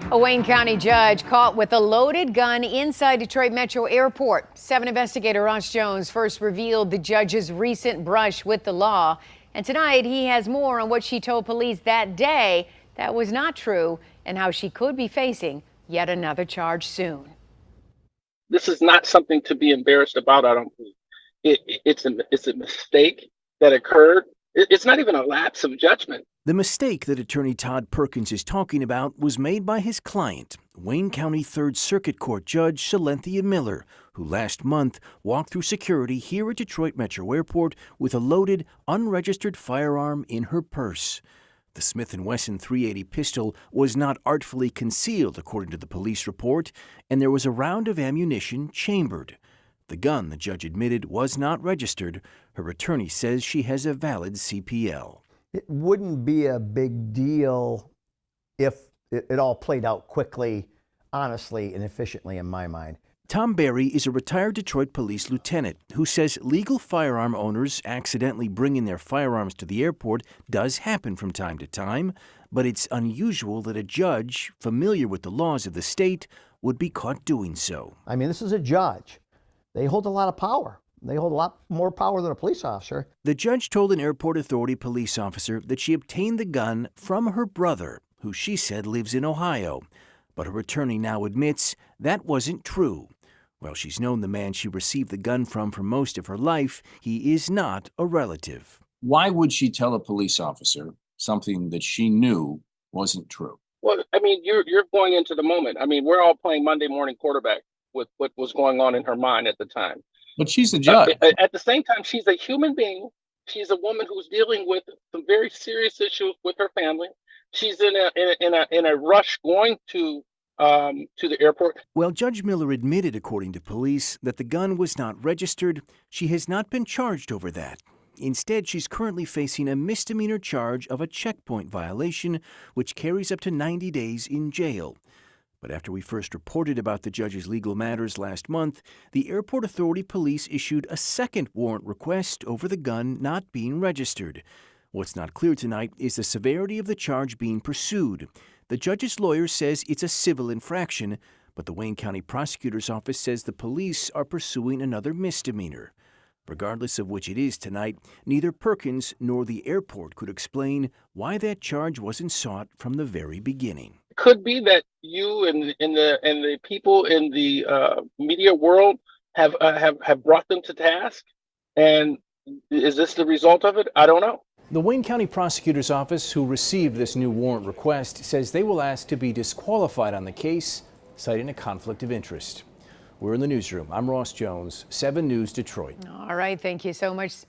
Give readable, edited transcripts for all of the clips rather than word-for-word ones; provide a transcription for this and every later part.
A Wayne County judge caught with a loaded gun inside Detroit Metro Airport. 7 investigator Ross Jones first revealed the judge's recent brush with the law. And tonight he has more on what she told police that day that was not true and how she could be facing yet another charge soon. This is not something to be embarrassed about, I don't believe. It's a mistake that occurred. It's not even a lapse of judgment. The mistake that attorney Todd Perkins is talking about was made by his client, Wayne County 3rd Circuit Court Judge Shalenthia Miller, who last month walked through security here at Detroit Metro Airport with a loaded, unregistered firearm in her purse. The Smith & Wesson .380 pistol was not artfully concealed, according to the police report, and there was a round of ammunition chambered. The gun, the judge admitted, was not registered. Her attorney says she has a valid CPL. It wouldn't be a big deal if it all played out quickly, honestly, and efficiently in my mind. Tom Berry is a retired Detroit police lieutenant who says legal firearm owners accidentally bringing their firearms to the airport does happen from time to time, but it's unusual that a judge familiar with the laws of the state would be caught doing so. I mean, this is a judge. They hold a lot of power. They hold a lot more power than a police officer. The judge told an airport authority police officer that she obtained the gun from her brother, who she said lives in Ohio. But her attorney now admits that wasn't true. While she's known the man she received the gun from for most of her life, he is not a relative. Why would she tell a police officer something that she knew wasn't true? Well, I mean, you're going into the moment. I mean, we're all playing Monday morning quarterback with what was going on in her mind at the time. But she's the judge. At the same time, she's a human being. She's a woman who's dealing with some very serious issues with her family. She's in a rush going to the airport. While Judge Miller admitted, according to police, that the gun was not registered, she has not been charged over that. Instead, she's currently facing a misdemeanor charge of a checkpoint violation, which carries up to 90 days in jail. But after we first reported about the judge's legal matters last month, the airport authority police issued a second warrant request over the gun not being registered. What's not clear tonight is the severity of the charge being pursued. The judge's lawyer says it's a civil infraction, but the Wayne County Prosecutor's Office says the police are pursuing another misdemeanor. Regardless of which it is tonight, neither Perkins nor the airport could explain why that charge wasn't sought from the very beginning. Could be that you and the people in the media world have brought them to task, and is this the result of it? I don't know. The Wayne County Prosecutor's Office, who received this new warrant request, says they will ask to be disqualified on the case, citing a conflict of interest. We're in the newsroom. I'm Ross Jones, 7 News Detroit. All right, thank you so much,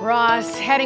Ross. Heading